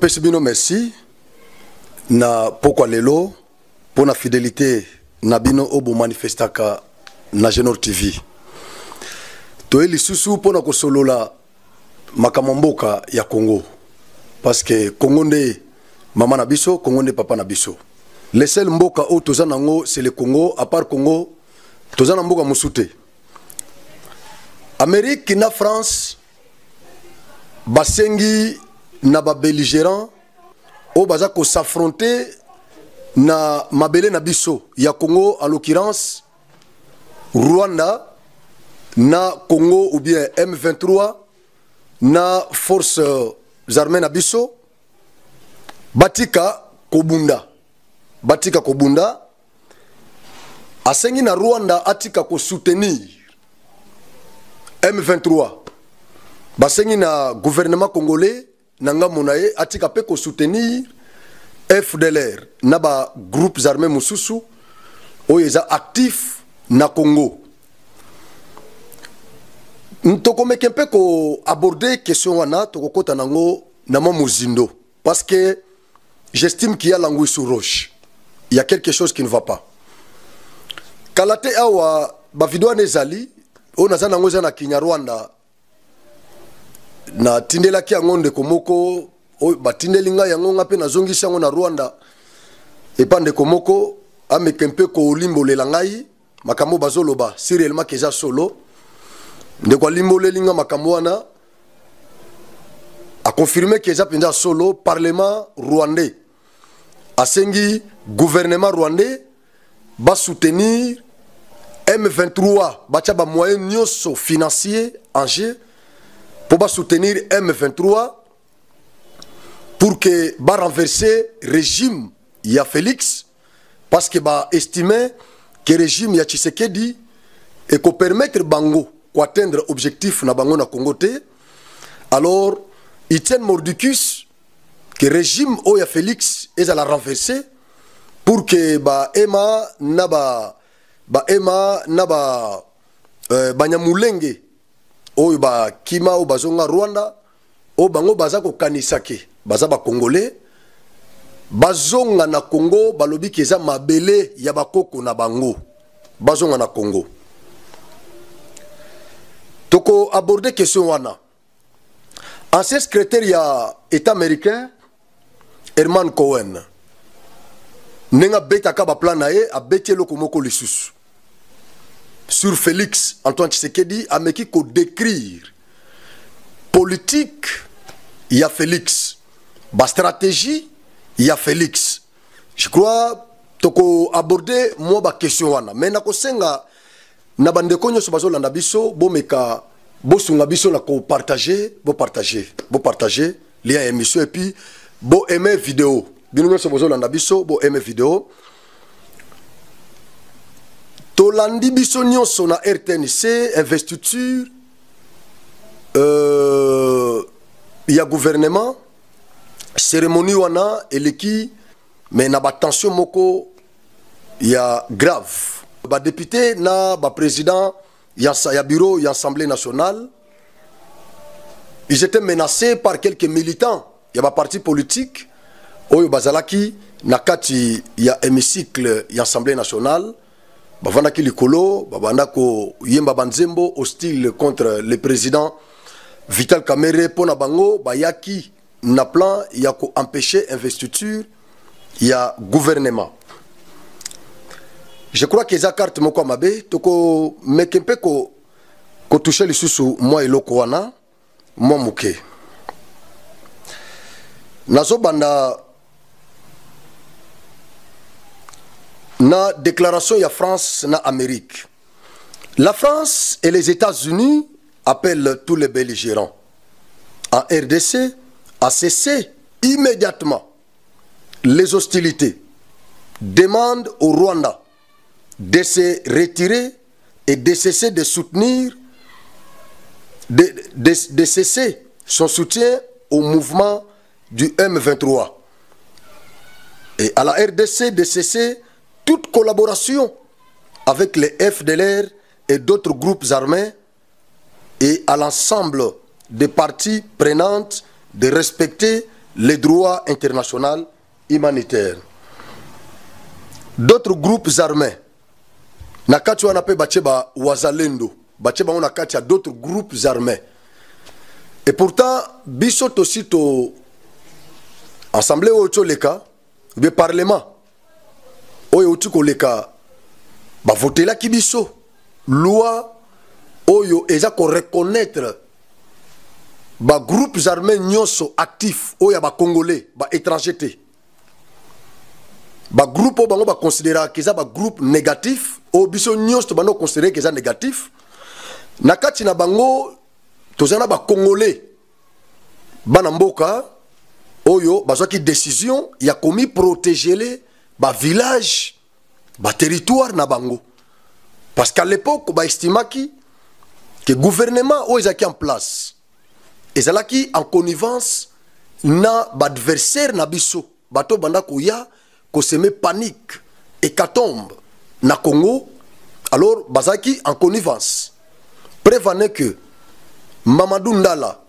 Topesi bino merci na pokwa lelo pour la fidélité na bino obo manifestaka na Genor TV. Toeli susu pona kosolola makamamboka ya Congo parce que Congo nde mama na biso, Congo nde papa na biso. Le seul mboka o toza nango c'est le Congo, à part Congo toza na mboka musute. Amérique na France basengi na ba belligérant o baza ko s'affronter na mabele na biso ya Congo, en l'occurrence Rwanda na Congo ou bien M23 na force armées na biso batika kobunda asengi na Rwanda atika ko soutenir M23 basengi na gouvernement congolais nanga monaye atika pe ko soutenir FDLR na ba groupes armés mususu oyeza actif na Congo. Ntoko mekempe ko aborder question wana toko kota nango na muzindo parce que j'estime qu'il y a l'anguille sous roche. Il y a quelque chose qui ne va pas. Kalate awa ba vidéo nezali on a nango za na Kinyarwanda na tindela ki ngonde komoko o batindelinga yango ngape na zongisa ngo na Rwanda epande komoko amekempe ko olimbolela ngai makambo bazoloba siriellement keza solo de kwa limbolelinga makambo wana a confirmé keza penza solo parlement rwandais asengi gouvernement rwandais ba soutenir M23 bacha ba moyens nyoso financiers en jeu pour soutenir M23 pour que ba renverser régime ya Félix parce que ba estimer que régime ya Tshisekedi et qu'on permettre bango pour atteindre objectif na bango na Congo te. Alors ils tiennent mordicus que régime o ya Félix est à la renverser pour que ba ema na banyamulenge oyo ba kima o bazonga Rwanda o bango baza ko kanisake baza ba congolais bazonga na Congo balobi keza mabele ya bakoko na bango bazonga na Congo. Toko aborder question wana ancien secrétaire ya état américain Herman Cohen nenga beta ka ba plan na ye abeti loko moko lisusu sur Félix Antoine Tshisekedi ameki ko décrire politique ya Félix ba stratégie ya Félix. Je crois toko aborder moi ba question wana mais nako senga na bande konyo so bazolanda biso bomeka bosunga biso na ko partager partager lien émission et puis bo aimer vidéo bino so bazolanda biso bo aimer vidéo tolandi biso nyonso na RTNC investiture ya gouvernement cérémonie wana eleki mais na ba tension moko ya grave ba député na ba président ya bureau ya assemblée nationale ils étaient menacés par quelques militants ya ba parti politique oyo bazalaki na kati ya hémicycle ya assemblée nationale bavandaki likolo babandako yemba banzembo hostile contre le président Vital Kamerhe pona bango bayaki na plan ya ko empêcher investiture ya gouvernement. Je crois que za carte moko mabe toko mekempe ko toucher lisusu moi eloko wana moi muke nazo banda na déclaration ya France na Amérique. La France et les États-Unis appellent tous les belligérants en RDC à cesser immédiatement les hostilités, demandent au Rwanda de se retirer et de cesser de soutenir, de cesser son soutien au mouvement du M23 et à la RDC de cesser toute collaboration avec les FDLR et d'autres groupes armés et à l'ensemble des parties prenantes de respecter les droits internationaux humanitaires. D'autres groupes armés, nakati wana pe bacheba wazalendo, bacheba wana kati ya d'autres groupes armés. Et pourtant, biso aussi to assemblée oyo leka, le parlement oyo otiko leka, ba voter la kibiso loi oyo eza ko reconnaître ba groupes armés nyonso actifs oyo ba congolais ba étrangers. Ba groupe o bango ba considérer que ça ba groupe négatif o biso nyos to bango considérer que ça négatif nakati na bango tozana ba congolais bana mboka oyo bazwaki décision ya komi protéger les ba village ba territoire na bango parce qu'à l'époque ba estimaki que gouvernement o ezaki en place ezalaki en connivence na ba adversaire na biso bato banda koya ko seme panique hécatombe na Congo. Alors bazaki en connivence prévenait que Mamadou Ndala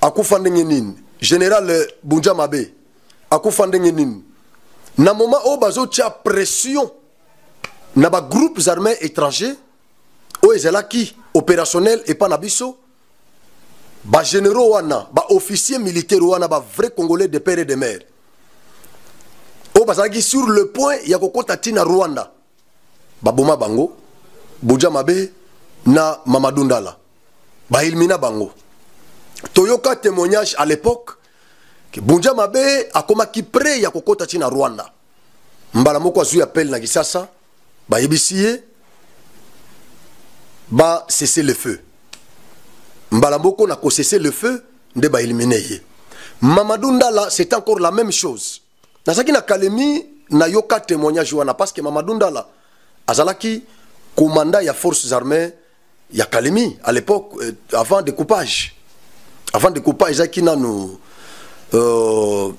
akufa ndenge nini, général Bunja Mabe akufa ndenge nini, na moment o bazo tia pression na ba groupes armés étrangers o ezalaki opérationnel et pas na biso ba généraux wana ba officiers militaires wana ba vrai congolais de père et de mère o bazaki sur le point ya kokota tina Rwanda baboma bango Bunja Mabe na Mamadou Ndala ba ilmina bango. Toyoka témoignage à l'époque que Bunja Mabe akomaki prêt ya kokota tina Rwanda mbala moko azui appel na Kisasa ba yebisiye ba cesser le feu mbala moko na ko cesser le feu nde ba éliminer. Mamadou Ndala c'est encore la même chose. Nasaki na Kalemi na yoka témoignage wana parce que Mamadou Ndala azalaki commandant ya forces armées ya Kalemi à l'époque avant découpage. Avant découpage ezaki nanu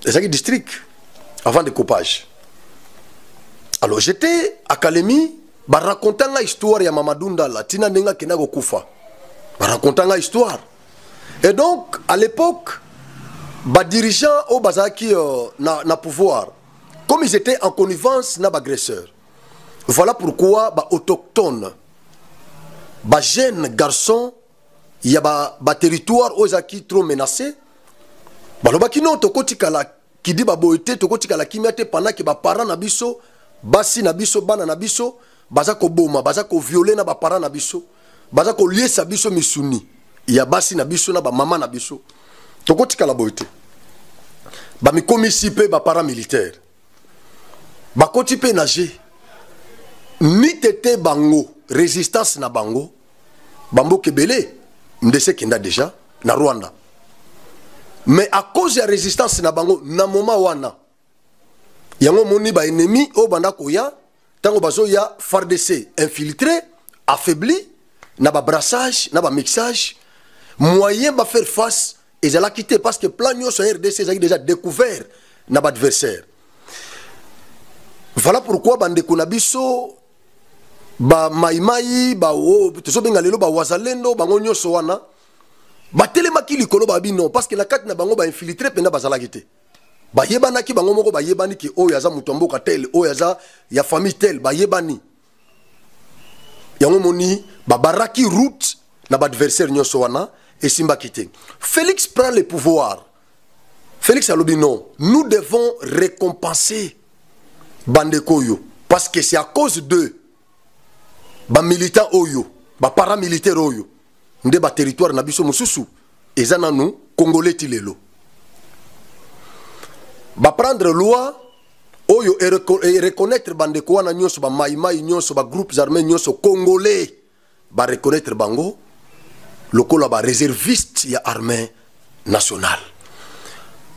ezaki district avant découpage. Alors j'étais à Kalemi ba raconter la histoire ya Mamadou Ndala tina ndenga kena ko kufa. Ba raconter la histoire. Et donc à l'époque ba dirigeants au bazaki na pouvoir comme ils étaient en connivence na agresseurs. Voilà pourquoi ba autochtones ba jeunes garçons il y a ba territoire ozaki trop menacé ba lobaki non tokoti kala kidi ba boité tokoti kala kimiate pendant que ba parents na biso basi na biso bana na biso baza ko boma baza ko violer na ba parents na biso baza ko liesa biso misuni ya basi na biso na ba mama na biso tokoti kala boité ba mi komisi pe ba paramilitaire ba koti pe nager ni tete bango résistance na bango bambo kebele ndese kenda déjà na Rwanda mais à cause de la résistance na bango na moment wana yango moni ba ennemi o banda koya tango bazo ya FARDC infiltré affaibli na ba brassage na ba mixage moyen ba faire face et ça l'a quitté parce que plan yo sur RDC ils ont déjà découvert na ba adversaire. Voilà pourquoi bande kunabiso ba maimai ba o tozo benga lelo ba wazalendo bango nyoso wana ba telemaki likolo ba bino parce que la carte na bango ba infiltré pena bazala kité ba yebana ki bango moko ba yebani ki o yaza mutombo ka tel o yaza ya famille tel ba yebani yango moni ba baraki route na ba adversaire nyoso wana et simba kité. Félix prend le pouvoir. Félix alobi non, nous devons récompenser Bandekoyo parce que c'est à cause de ba militants oyo ba paramilitaires oyo nde ba territoire na biso mususu ezana nous congolais tilelo ba prendre loi oyo et reconnaître bandeko wana nyonso ba maimai nyonso ba groupes armés nyonso congolais ba reconnaître bango lokola ba réserviste ya armée nationale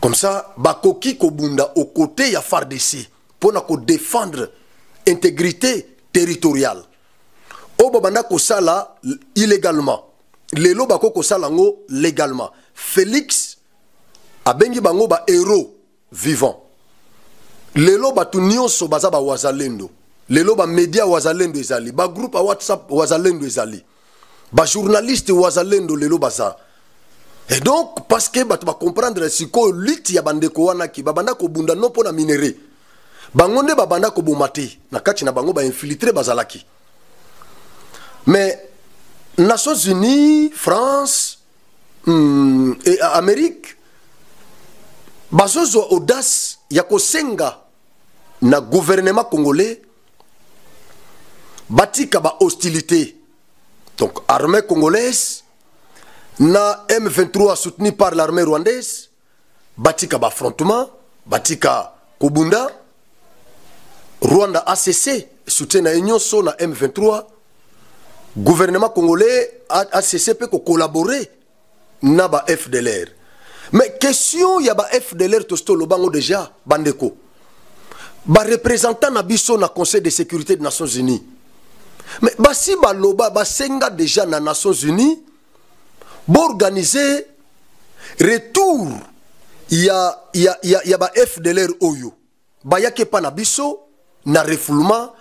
comme ça ba koki kobunda aux côtés ya FARDC pour na ko défendre intégrité territoriale. Oba banda ko sala illégalement. Lelo bako ko sala ngo légalement. Félix abengi bango ba héros vivants. Lelo batu nyonso baza ba wazalendo. Lelo ba média wazalendo ezali, ba groupe WhatsApp wazalendo ezali. Ba journaliste wazalendo lelo baza. Et donc, parce que tu vas comprendre si ko lit ya bandeko wana ki babanda ko bunda no pona minéré. Bangonde babanda ko bomate na kati na bango ba infiltrer bazalaki. Mais Nations Unies, France et Amérique bazozo audace ya kosenga na gouvernement congolais batika ba hostilité. Donc armée congolaise na M23 soutenu par l'armée rwandaise batika ba affrontement batika Kobunda Rwanda ACC soutien na union so na M23 gouvernement congolais ACC peut collaborer na ba FDLR. Mais question ya ba FDLR tosto lobango déjà bandeko ba représentant na biso na Conseil de sécurité des Nations Unies. Mais basi baloba basenga déjà na Nations Unies pour organiser retour ya ba FDLR oyo ba yake pa na biso na refoulement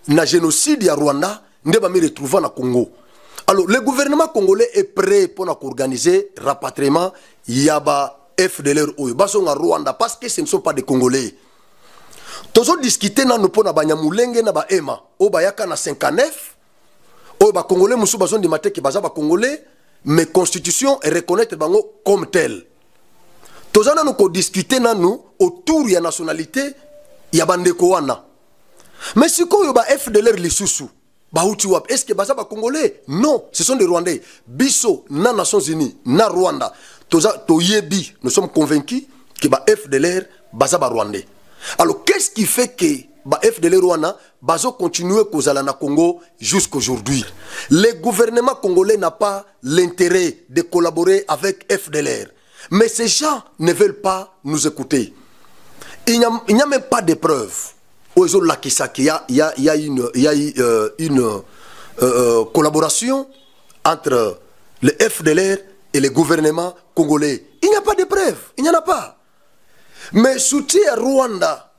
na génocide ya Rwanda nde ba mi retrouver na Congo. Alors le gouvernement congolais est prêt pour organiser rapatriement ya ba FDLR oyo baso nga Rwanda parce que ce ne sont pas des Congolais. Tozo discuter na no pona banyamulenge na ba ema o bayaka na 59 o ba Congolais musu bazo di mateke baza ba Congolais mais constitution et reconnaître bango comme tel. Tozo na no ko discuter na nous autour ya nationalité ya bandeko wana. Mais si ko yo ba FDLR lisusu ba uti wap est-ce que baza ba Congolais? Non, ce sont des Rwandais. Biso na Nations Unies na Rwanda toza toyebi nous sommes convaincus que ba FDLR baza ba Rwandais. Alors qu'est-ce qui fait que ba FDLR Rwanda bazo continuer kozala na Congo jusqu'aujourd'hui? Le gouvernement congolais n'a pas l'intérêt de collaborer avec FDLR. Mais ces gens ne veulent pas nous écouter. Il n'y a même pas de preuves. Il y a une collaboration entre le FDLR et le gouvernement congolais. Il n'y a pas de preuves. Il n'y en a pas. Mais soutien à Rwanda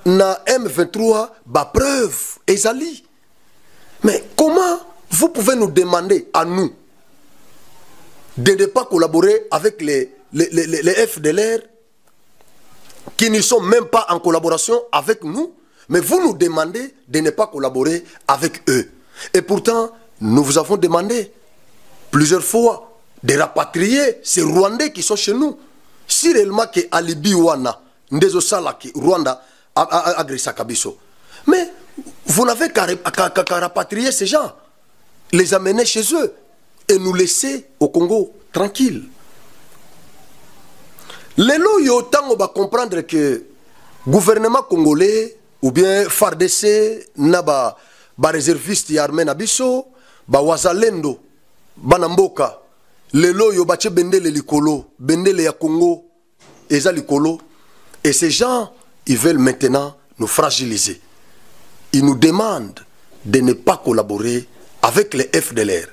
na M23 ba preuve ezali. Mais comment vous pouvez nous demander à nous de ne pas collaborer avec les FDLR qui ne sont même pas en collaboration avec nous, mais vous nous demandez de ne pas collaborer avec eux. Et pourtant, nous vous avons demandé plusieurs fois de rapatrier ces Rwandais qui sont chez nous. Si réellement que alibi wana ndezo sala ki Rwanda a agressé Kabiso. Mais vous n'avez qu'à rapatrier ces gens, les amener chez eux et nous laisser au Congo tranquille. Les loyaux tango va comprendre que gouvernement congolais ou bien FARDC naba ba réserviste armé na biso ba wazalendo banamboka les loyaux ba bendele likolo bendele ya Congo eza likolo et ces gens ils veulent maintenant nous fragiliser. Ils nous demandent de ne pas collaborer avec les FDLR.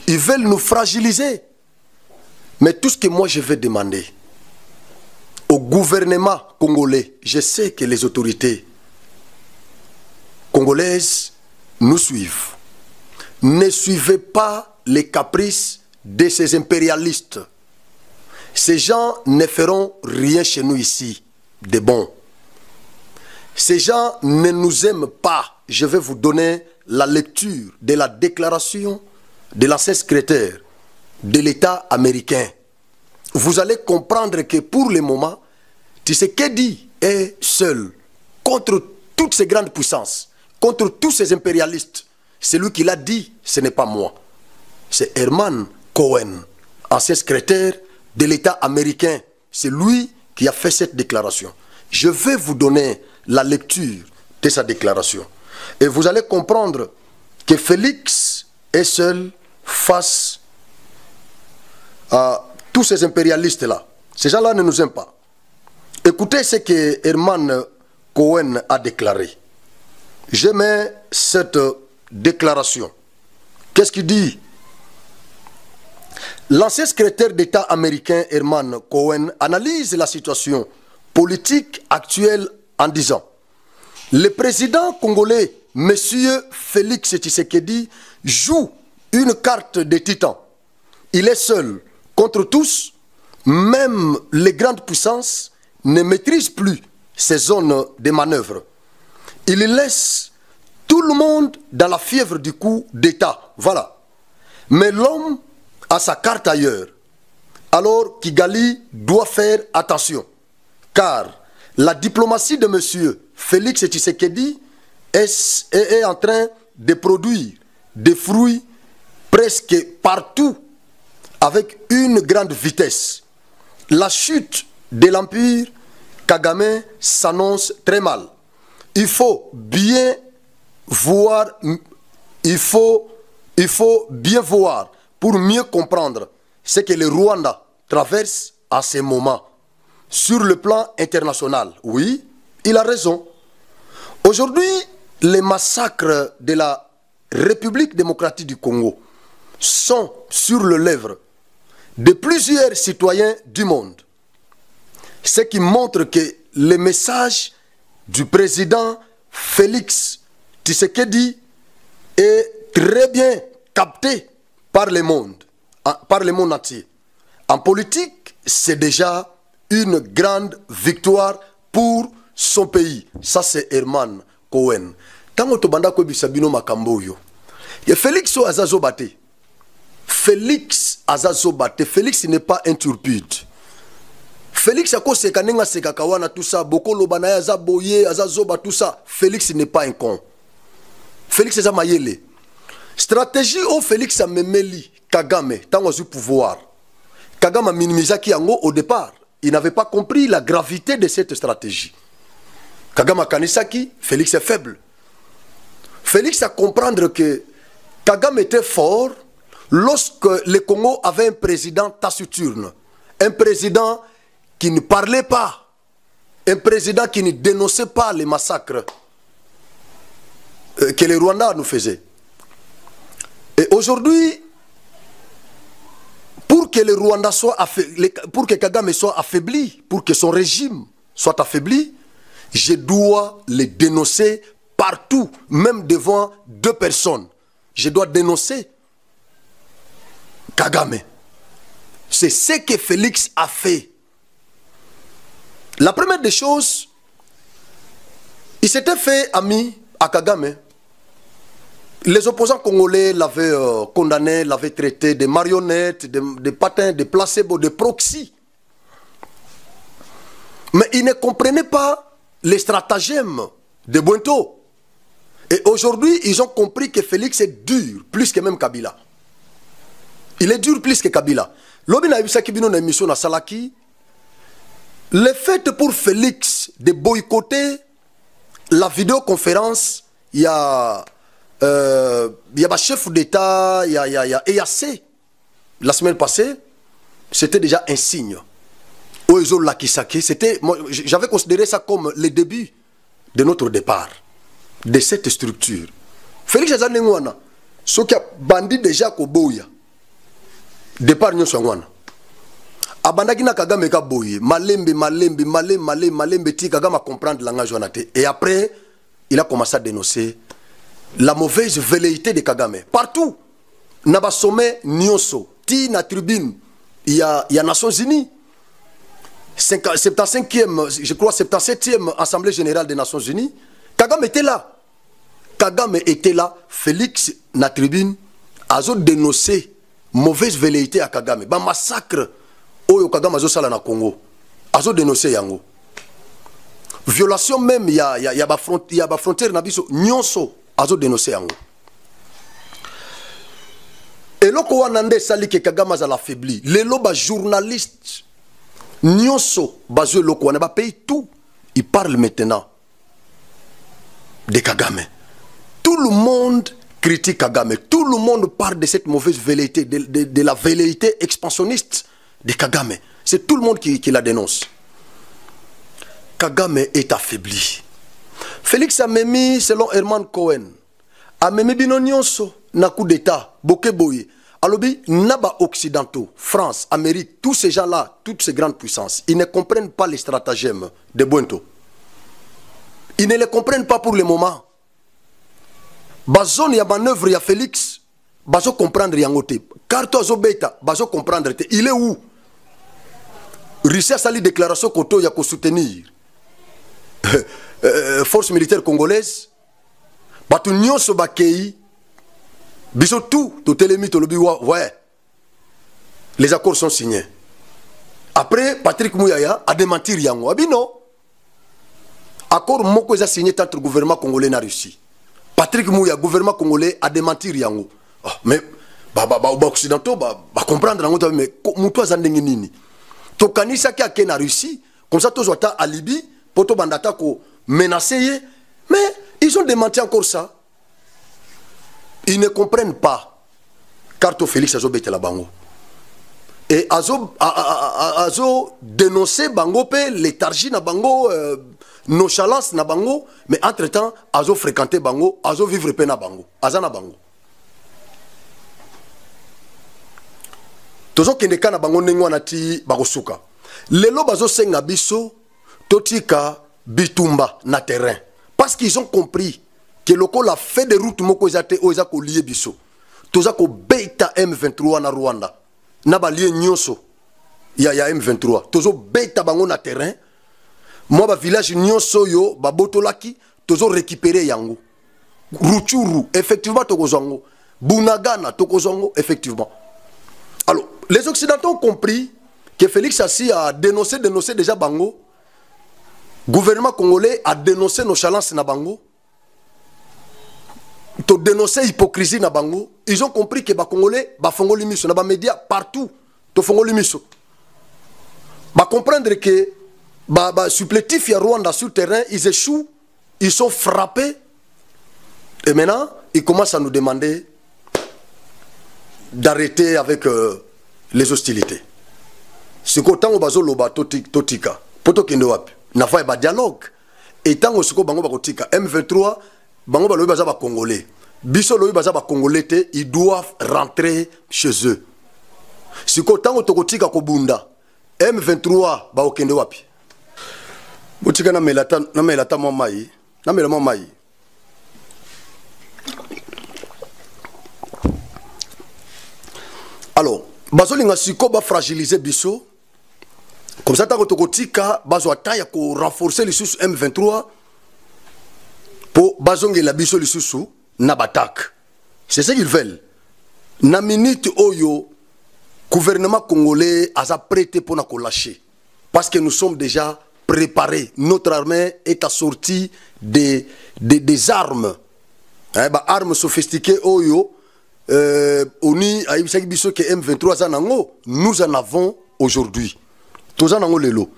Ils veulent nous fragiliser. Mais tout ce que moi je vais demander au gouvernement congolais, je sais que les autorités congolaises nous suivent. Ne suivez pas les caprices de ces impérialistes. Ces gens ne feront rien chez nous ici de bon. Ces gens ne nous aiment pas. Je vais vous donner la lecture de la déclaration de l'ancien secrétaire de l'État américain. Vous allez comprendre que pour le moment, Tshisekedi est seul contre toutes ces grandes puissances, contre tous ces impérialistes. Celui qui l'a dit, ce n'est pas moi. C'est Herman Cohen, ancien secrétaire de l'État américain. C'est lui qui a fait cette déclaration. Je vais vous donner la lecture de sa déclaration. Et vous allez comprendre que Félix est seul face à tous ces impérialistes-là. Ces gens-là ne nous aiment pas. Écoutez ce que Herman Cohen a déclaré. Je mets cette déclaration. Qu'est-ce qu'il dit? L'ancien secrétaire d'État américain Herman Cohen analyse la situation politique actuelle en disant: le président congolais, M. Félix Tshisekedi, joue une carte de titan. Il est seul contre tous, même les grandes puissances ne maîtrisent plus ces zones de manœuvre. Ils laissent tout le monde dans la fièvre du coup d'État. Voilà. Mais l'homme a sa carte ailleurs. Alors Kigali doit faire attention. Car la diplomatie de M. Félix Tshisekedi est en train de produire des fruits presque partout avec une grande vitesse. La chute de l'empire Kagame s'annonce très mal. Il faut bien voir, bien voir pour mieux comprendre ce que le Rwanda traverse à ce moment. Sur le plan international, oui, il a raison. Aujourd'hui, les massacres de la République démocratique du Congo sont sur le lèvre de plusieurs citoyens du monde. Ce qui montre que le message du président Félix Tshisekedi est très bien capté par le monde entier. En politique, c'est déjà une grande victoire pour son pays. Ça, c'est Herman Cohen. Tango tobanda ko bisabino makambo yo. Et Félix Azazobate. Félix Azazobate. Félix n'est pas un turpide. Félix a kose kanenga sekakawana tout ça. Boko lobana azaboye azazoba tout ça. Félix n'est pas un con. Félix est mayele. Stratégie au Félix a memeli Kagame tango zu pouvoir. Kagame a minimisaki yango au départ. Il n'avait pas compris la gravité de cette stratégie. Kagame Kanisaki, Félix est faible. Félix a comprendre que Kagame était fort lorsque le Congo avait un président taciturne. Un président qui ne parlait pas. Un président qui ne dénonçait pas les massacres que les Rwandais nous faisaient. Et aujourd'hui, pour que le Rwanda soit affaibli, pour que Kagame soit affaibli, pour que son régime soit affaibli, je dois le dénoncer partout, même devant deux personnes. Je dois dénoncer Kagame. C'est ce que Félix a fait. La première des choses, il s'était fait ami à Kagame. Les opposants congolais l'avaient condamné, l'avaient traité de marionnettes, de patins, de placebo, de proxy. Mais ils ne comprenaient pas les stratagèmes de Bwento. Et aujourd'hui, ils ont compris que Félix est dur, plus que même Kabila. Il est dur plus que Kabila. Le fait pour Félix de boycotter la vidéoconférence, il y a un chef d'État, il y a EAC. La semaine passée, c'était déjà un signe. J'avais considéré ça comme le début de notre départ, de cette structure. Félix Azanengwana, ce qui a bandit déjà Koboya, départ Nyosangwana. Abandaki na Kagame ka boye, malembe ti Kagame a comprendre langage wanate. Et après, il a commencé à dénoncer la mauvaise velléité de Kagame. Partout, Naba sommet Nyonso, ti na tribune, il y a Nations Unies. 75e, je crois 77e Assemblée Générale des Nations Unies. Kagame était là. Kagame était là. Félix na tribune a dénoncé mauvaise velléité à Kagame. Ba massacre Oyo Kagame a sala na Congo. A dénoncé yango. Violation même, il y a frontière na biso Nyonso a dénoncé yango. Et loko wanande sali ke Kagame a l'affaibli. Les loba journalistes Nyonso bazo loko wana ba paye tout. Il parle maintenant de Kagame. Tout le monde critique Kagame. Tout le monde parle de cette mauvaise velléité, de la velléité expansionniste de Kagame. C'est tout le monde qui la dénonce. Kagame est affaibli. Félix a mis, selon Herman Cohen, a mis bino nyonso na coup d'état, bokeboye. Alobi, naba occidentaux, France, Amérique, tous ces gens-là, toutes ces grandes puissances, ils ne comprennent pas les stratagèmes de Bwento. Ils ne les comprennent pas pour le moment. Bazone ya manœuvre ya Félix, bazo comprendre yango te. Carto azo beta bazo comprendre te. Il est où? Russie a sali déclaration koto ya ko soutenir force militaire congolaise. Batu nyonso bakei biso tout to telemi to lobi ouais. Les accords sont signés. Après Patrick Mouyaya a démentir yango. Abi non. Accord moko eza signé entre le gouvernement congolais et la Russie. Patrick Mouyaya, gouvernement congolais, a démentir yango. Oh, mais occidentaux comprendre yango mais muto azandenge nini. To kanisa ki ake na Russie, comme ça to zota à Libye, poto bandata ko menacer, mais ils ont démenti encore ça. Ils ne comprennent pas. Carto Félix azo bete la bango. Et azo dénoncé bango pe léthargie na bango, nonchalance na bango, mais entre temps azo fréquenté bango, azo vivre pe na bango, azana bango. Tozo kendeka na bango ndenge wana ti bakosuka. Lelo bazo senga biso totika bitumba na terrain parce qu'ils ont compris que loko la fait de route moko ezate oza ko lié biso. Toza ko beta M23 na Rwanda. Na balie nyonso ya M23 tozo beta bango na terrain moi ba village nyonso yo ba botolaki tozo récupérer yango Ruchuru effectivement tokozango Bunagana tokozango effectivement. Alors les occidentaux ont compris que Félix Assi a dénoncé déjà bango, gouvernement congolais a dénoncé nonchalance na bango, to dénoncer hypocrisie na bango. Ils ont compris que les Congolais font miso na ba médias partout to font miso. Ba comprendre que supplétifs ya Rwanda sur terrain, ils échouent, ils sont frappés et maintenant ils commencent à nous demander d'arrêter avec les hostilités. Ce qu'autant au bazo loba totika poto kende wapi na fa ba dialogue et tant au siko bango bakotika M23 bango ba lobi baza ba congolais biso lobi baza ba congolais te, ils doivent rentrer chez eux. Ce qu'autant au tokotika ko bunda M23 ba okende wapi botika na melata mo mai na melamo mai. Alors bazolinga siko ba fragiliser biso comme ça tant que tokotika bazo ataya ko renforcer les sous M23 pour bazonge la biso les sous na batak. C'est ce qu'ils veulent. Na minute oyo gouvernement congolais a prêté pour na ko lâcher parce que nous sommes déjà préparés. Notre armée est assortie des armes, armes sophistiquées oyo. Oni a biso que M23 zanango nous en avons aujourd'hui. Tozanango lelo.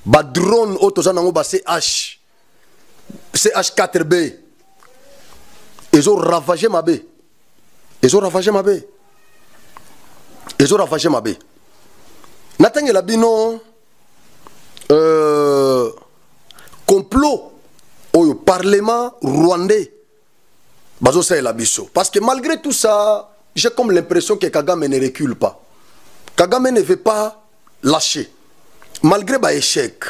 Ba drone o tozanango ba CH4B. Ils ont ravagé ma baie. Ils ont ravagé ma baie. Ils ont ravagé ma baie. Nathan la bino complot au parlement rwandais. Bazo c'est la biso. Parce que malgré tout ça, j'ai comme l'impression que Kagame ne recule pas. Kagame ne veut pas lâcher. Malgré bah échec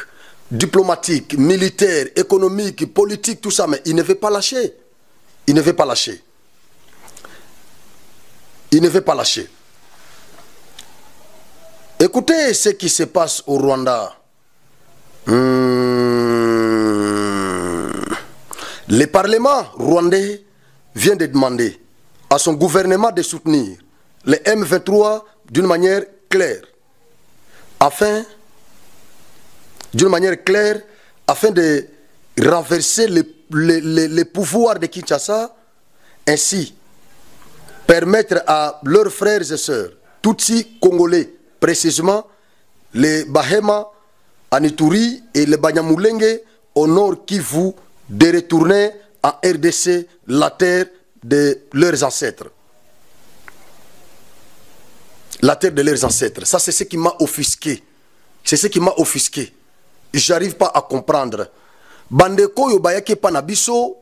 diplomatique, militaire, économique, politique, tout ça, mais il ne veut pas lâcher. Il ne veut pas lâcher. Il ne veut pas lâcher. Écoutez ce qui se passe au Rwanda. Le Parlement rwandais vient de demander à son gouvernement de soutenir les M23 d'une manière claire, afin de renverser les pouvoirs de Kinshasa, ainsi permettre à leurs frères et sœurs, Tutsi congolais, précisément les Bahema, Anituri et les Banyamulenge au nord Kivu, de retourner en RDC la terre de leurs ancêtres. La terre de leurs ancêtres. Ça, c'est ce qui m'a offusqué. C'est ce qui m'a offusqué. J'arrive pas à comprendre. Bandeko yo bayaki pa na biso,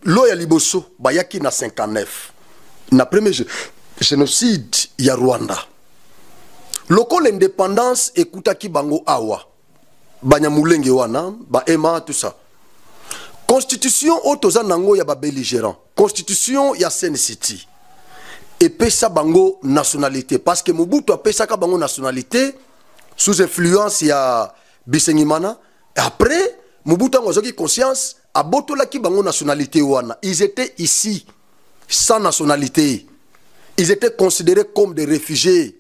lo ya liboso bayaki na 59. Na premier génocide ya Rwanda. Loko l'indépendance ekutaki bango awa. Banyamulenge wana, ba ema tout ça. Constitution otoza nango ya ba belligérant. Constitution ya Sen City. epesa bango nationalité parce que Mobutu apesaka bango nationalité sous influence ya Bisengimana. Après Mobutu a conscience abotolaki bango nationalité wana. Ils étaient ici sans nationalité. Ils étaient considérés comme des réfugiés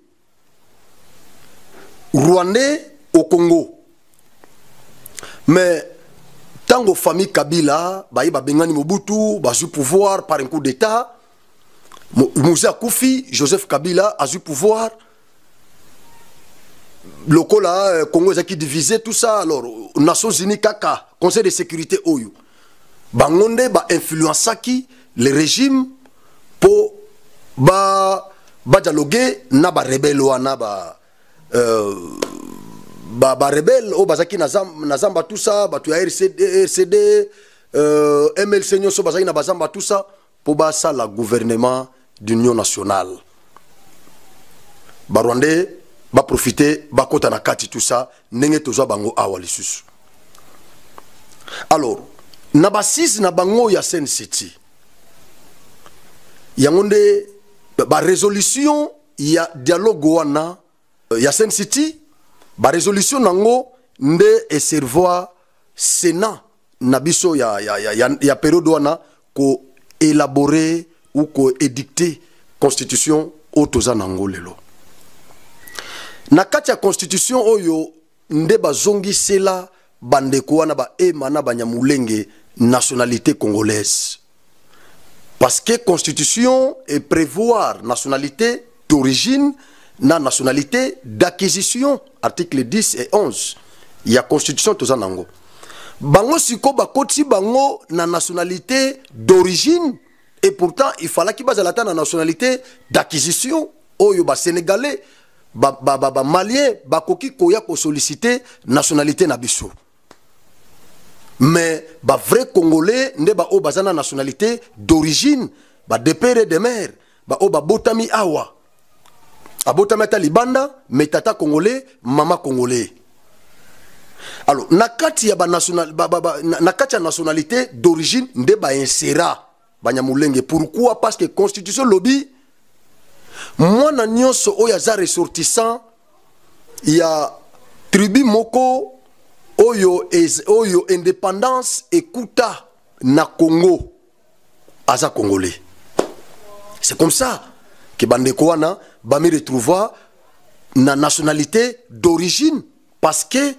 rwandais au Congo. Mais tant que famille Kabila, Bengani Mobutu, bazu pouvoir par un coup d'état, Moussa Koufi, Joseph Kabila a eu pouvoir. Le Congo qui divisé tout ça. Alors, Nations Unies, Kaka, Conseil de sécurité Oyo. Bangonde ba influence qui le régime pour dialoguer na ba rebelle wana ba rebelle o bazaki na zamba tout ça ba tu RCD MLC nyoso bazaki na bazamba tout ça pour ça la gouvernement d'union nationale. Ba Rwandais ba profiter ba kota na kati tout ça nenge tozo bango awa lisusu. Alors na basis na bango ya Sen City yangonde ba résolution ya dialogue wana ya Sen City ba résolution nango nde eservoir Sénat na biso ya période wana ko élaborer ou ko édicter constitution otoza nango lelo na kati ya constitution oyo nde bazongi sela bandeko wana ba emana banyamulenge nationalité congolaise. Parce que constitution est prévoir nationalité d'origine, na nationalité d'acquisition, article 10 et 11. Il y a constitution tout ça nango. Bango siko bakoti bango na nationalité d'origine et pourtant il fallait qu'il base la na nationalité d'acquisition. Oyo ba sénégalais, ba malien, ba koki koya ko solliciter nationalité na biso. Mais ba vrai congolais nde ba o bazana nationalité d'origine ba de père et de mère ba o ba botami awa abotami ta libanda mais tata congolais mama congolais. Alors nakati ya ba national nakati ya nationalité d'origine nde ba insera banyamulenge. Pourquoi? Parce que constitution lobby mwana nyonso oya za ressortissant ya tribu moko oyo indépendance ekuta na Congo aza congolais. C'est comme ça que bandeko wana ba me retrouver na nationalité d'origine parce que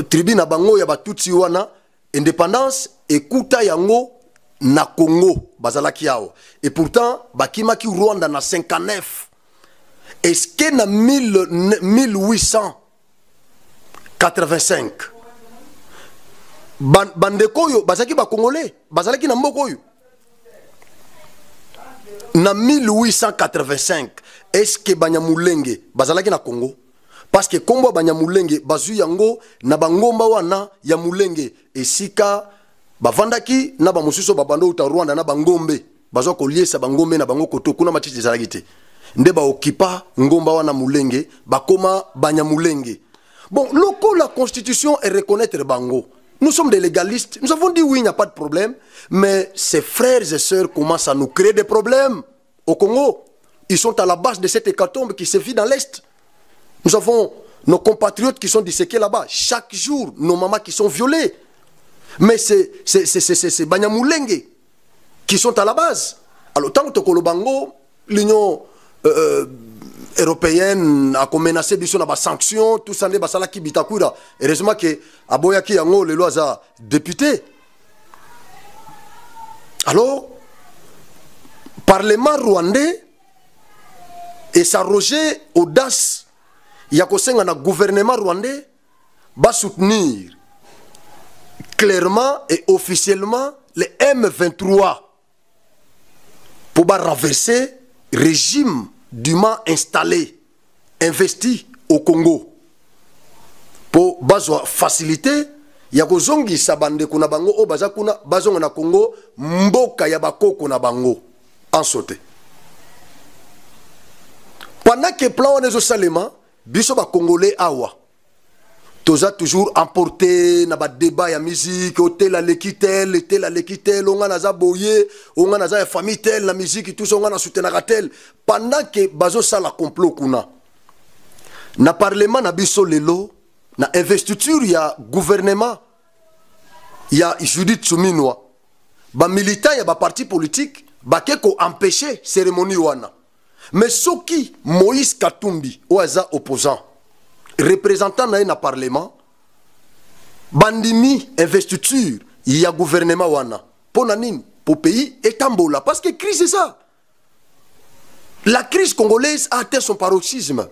tribu na bango ya batutsi wana indépendance ekuta yango na Congo bazalaki yao. Et pourtant bakimaki Rwanda na 59. Est-ce que na 1885 bandeko yo bazaki ba congolais bazalaki na mboko yo na 1885 est-ce que banyamulenge bazalaki na Congo? Parce que kombo banyamulenge bazu yango na bangomba wana ya mulenge esika bavandaki na ba mususu babando uta Rwanda na bangombe bazo koliesa bangombe na bango koto kuna matiti zalagite nde ba okipa ngomba wana mulenge bakoma banyamulenge. Bon, la constitution est reconnaître Bango. Nous sommes des légalistes. Nous avons dit oui, il n'y a pas de problème. Mais ces frères et sœurs commencent à nous créer des problèmes au Congo. Ils sont à la base de cette hécatombe qui se vit dans l'Est. Nous avons nos compatriotes qui sont disséqués là-bas. Chaque jour, nos mamans qui sont violées. Mais c'est Banyamulenge qui sont à la base. Alors, tant que le Bango, l'Union européenne a menacé biso na ba sanctions tout ça ne basala ki bitakura. Heureusement que aboyaki yango le loza député. Alors parlement rwandais et s'arroger audace ya kosenga na gouvernement rwandais ba soutenir clairement et officiellement les M23 pour ba renverser régime dûment installé, investi au Congo. Pour faciliter, il y a des sabande kuna bango o bazakuna bazonga na Congo mboka ya bakoko na bango en sauté. Pendant que plan on est au Salema, biso ba congolais awa. toza toujours emporté na ba débat ya musique hôtel la lekitel on a naza boye on a naza famille tel la musique tout ça on a soutenir tel pendant que bazo ça la complot kuna na parlement na biso lelo na investiture ya gouvernement ya Judith Suminwa ba militant ya ba parti politique ba keko empêcher cérémonie wana mais soki Moïse Katumbi oaza opposant représentant na parlement bandimi investiture il y a gouvernement wana pour nini pour pays etambola parce que crise c'est ça la crise congolaise a atteint son paroxysme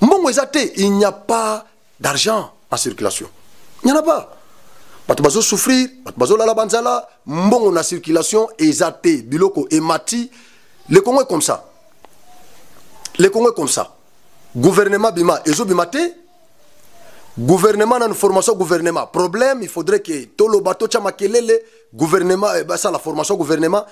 il n'y a pas d'argent en circulation il n'y en a pas bato bazo souffrir bato bazo lala banzala mbongo na circulation ezate biloko emati le Congo est comme ça le Congo est comme ça gouvernement bima ezo bimate gouvernement na une formation gouvernement problème il faudrait que tout le bateau cha makelele gouvernement ça la formation gouvernement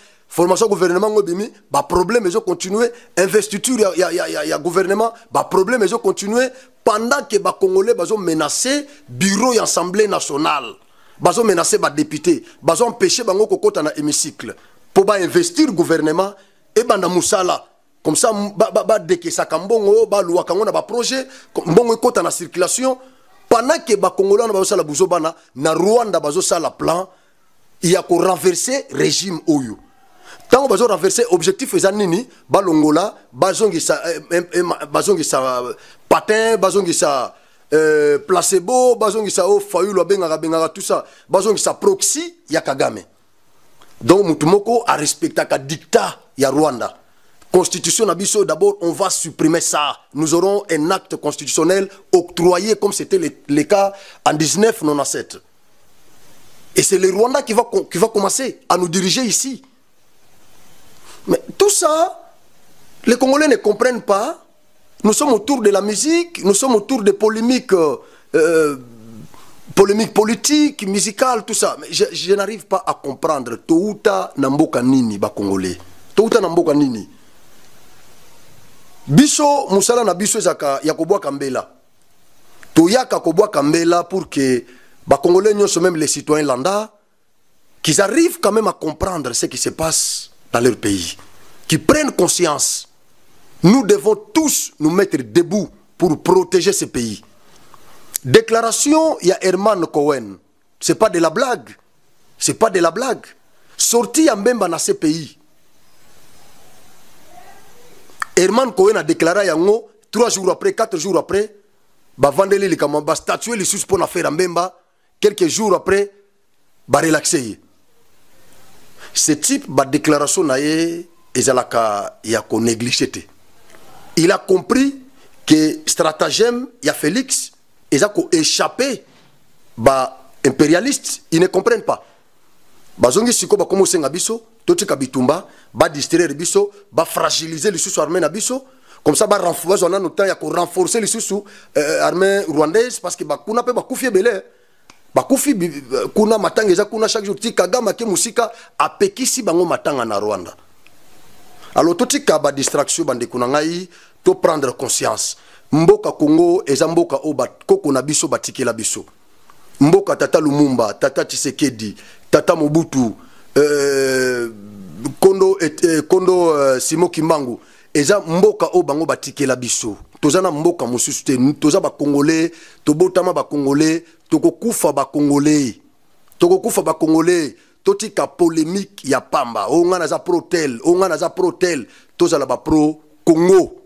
ngobimi ba problème ezo continuer investiture ya gouvernement ba problème ezo continuer pendant que ba congolais bazo menacer bureau et assemblée nationale bazo menacer ba député bazo empêcher bango kokota na hémicycle pour ba investir gouvernement et banda musala comme ça ba deke sakambongo ba luwa kango na ba projet mbongo ekota na circulation pendant que ba congolais na bazo sala buzo bana na Rwanda bazo sala plan il y a ko renverser régime oyo tant bazo renverser objectif ezanini balongola bazongisa patin bazongisa placebo bazongisa o fayulu benga tout ça bazongisa proxy ya Kagame donc mutumoko a respecté ka dictat ya Rwanda constitution nabiso d'abord on va supprimer ça nous aurons un acte constitutionnel octroyé comme c'était le cas en 1997 et c'est le Rwanda qui va commencer à nous diriger ici mais tout ça les Congolais ne comprennent pas. Nous sommes autour de la musique, nous sommes autour des polémiques politiques, musicales, tout ça. Mais je n'arrive pas à comprendre. Touta namboka nini ba Congolais. Touta namboka nini. Biso musala na biso zaka ya kobwa kambela. Toyaka kobwa kambela pour que ba Congolais nyonso même les citoyens lambda qu'ils arrivent quand même à comprendre ce qui se passe dans leur pays, qui prennent conscience. Nous devons tous nous mettre debout pour protéger ce pays. Déclaration, il y a Herman Cohen. Ce n'est pas de la blague. Ce n'est pas de la blague. Sorti en Mbemba dans ce pays. Herman Cohen a déclaré yango 3 jours après, 4 jours après, ba vandeli li kama ba statuer les sous pour faire en Mbemba, quelques jours après, ba relaxer. Ce type ba déclaration na ye ezalaka ya ko négliger. Il a compris que stratagème, il y a Félix, ils ont échappé, impérialistes, ils ne comprennent pas. Bazongi siko ba commencer na biso, toti kabitumba, ba distraire biso, ba fragiliser les sous armées na biso, comme ça ba renforcer on a notre temps ya ko renforcer les sous armées rwandaises parce que ba kuna pe ba kufie belé. Ba kufi kuna matanga za kuna chaque jour ti Kagame ke musika apekisi bango matanga na Rwanda. Alors tout ba distraction bande kunangai to prendre conscience mboka Congo eza mboka oba koko na biso batikela biso mboka tata Lumumba tata Tshisekedi tata Mobutu Kondo Simo Kimbangu eza mboka o bango batikela biso tozana mboka mosusu te toza ba congolais tobotama ba congolais tokokufa ba congolais totika polémique ya pamba onga na za protel tozala ba pro Congo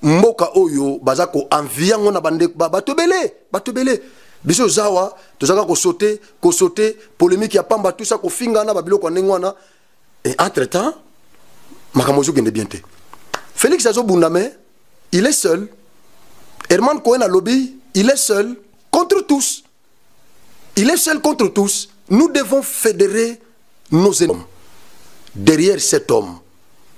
mboka oyo bazako enviango na bande bato belé biso zawa tozaka ko sauter polémique ya pamba tout ça ko finga na babiloko ndengwana et entre temps makamozo gende bien te Félix Azo Bundame il est seul Herman Cohen a lobby il est seul contre tous nous devons fédérer nos hommes derrière cet homme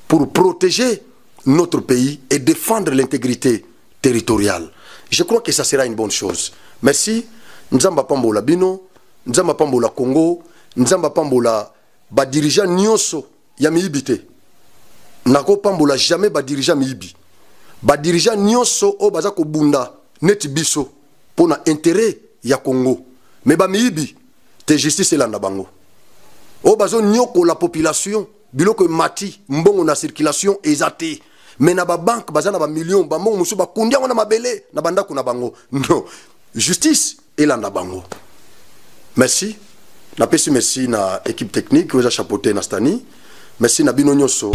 pour protéger notre pays et défendre l'intégrité territoriale. Je crois que ça sera une bonne chose. Merci. Nzamba Pambola Bino, Nzamba Pambola Congo, Nzamba Pambola ba dirigeant nyonso ya miibite. Nako Pambola jamais ba dirigeant miibi. Ba dirigeant nyonso o bazako bunda neti biso pour na intérêt ya Congo mais ba miibi te justice elanda bango o bazo nyoko la population biloko mati mbongo na circulation ezate mais na ba banque bazana ba millions ba mbongo musu ba kundia na mabele na bandako na bango non justice elanda bango. Merci na pesi merci na équipe technique qui vous a chapeauté na stani merci na bino nyoso.